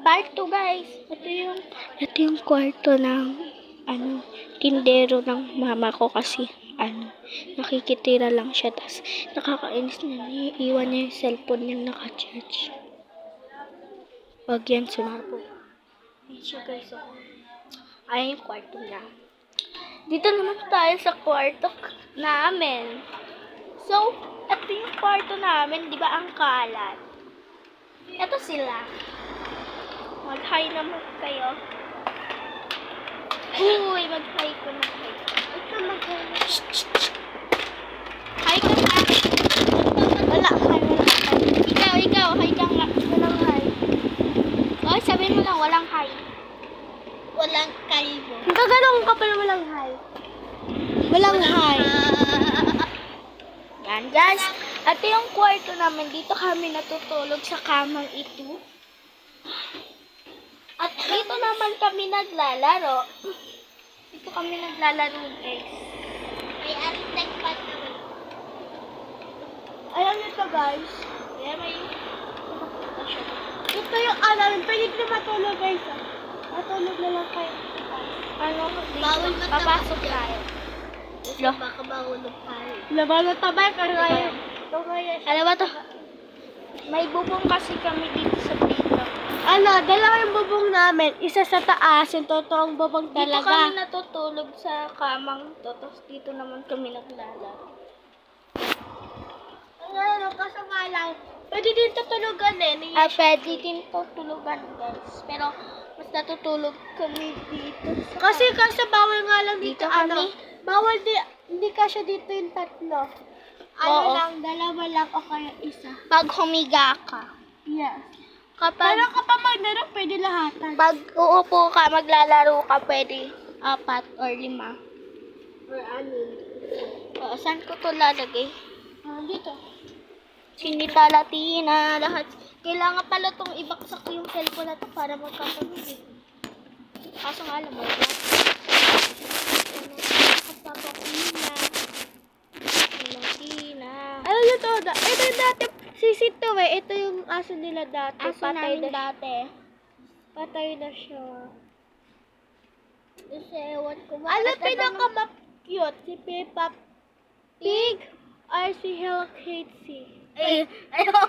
Part 2 guys. Ito yung kwarto ng tindero ng mama ko kasi nakikitira lang siya, tas nakakainis na iiwan niya yung cellphone niya naka-charge. Wag yan sumabog. Ayan siya guys. Ayan yung kwarto niya. Dito naman tayo sa kwarto namin. So, ito yung kwarto namin, di ba ang kalat? Ito sila. Mag-hi naman kayo. Uy, mag-hi ko na kayo. Ito mag-hi. Hi ka na. Wala, hi. Ikaw, hi ka nga. Walang hi. Oh, sabihin mo lang, walang hi. Walang kalbo. Gaganong ka pala walang hi. Walang hi. Yan, guys. Ito yung kwarto namin. Dito kami natutulog sa kamang ito. At dito naman kami naglalaro. Dito kami naglalaro, guys. May architect pa naman. Alam niyo to guys. Kaya may... Ito yung namin. Pwede na matulog guys. Matulog na lang kayo. Bawal papasok tayo. Baka mahulog tayo. Laban na tabay ka ngayon. Alam ba to? May bubong kasi kami dito sa dito. Dalawa yung bubong namin. Isa sa taas, yung totoong bubong Dito talaga. kami natutulog sa kamang to. Tapos dito naman kami naglalaro. Kaso nga lang, pwede din tutulugan eh. Pwede din tutulugan, guys. Pero mas natutulog kami dito. Kasi bawal nga lang dito, Dito kami. bawal hindi kasi dito yung tatlo. Oo. Dalawa lang o kaya isa. Pag humiga ka. Yes. Kapag, Pero kapag maglaro, pwede lahatan. pag uupo ka, maglalaro ka, pwede 4 or 5. Or anin. Oo, saan ko to lalagay? Dito. Sinita Latina, lahat. Kailangan pala itong ibaksak ko yung cellphone na to para magkakaroon. Kaso nga alam mo, Latina. Ano nyo to? Ito yung dati, sisito eh. Ito yung aso nila dati. Aso namin dati. Patay na siya. Kasi ewan ko ba. Ano pinaka-cute? Si Peppa Pig or si Hello Kitty? Ay, ano to?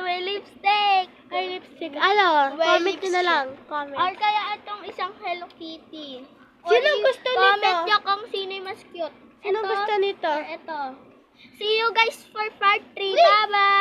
may lipstick. Ay, lipstick. Ano? May Comment nyo na lipstick. lang. Comment. Or kaya itong isang Hello Kitty. Sino gusto nito? Comment nyo kung sino yung mas cute. Sino gusto nito? Ito. See you guys for part 3. Bye-bye!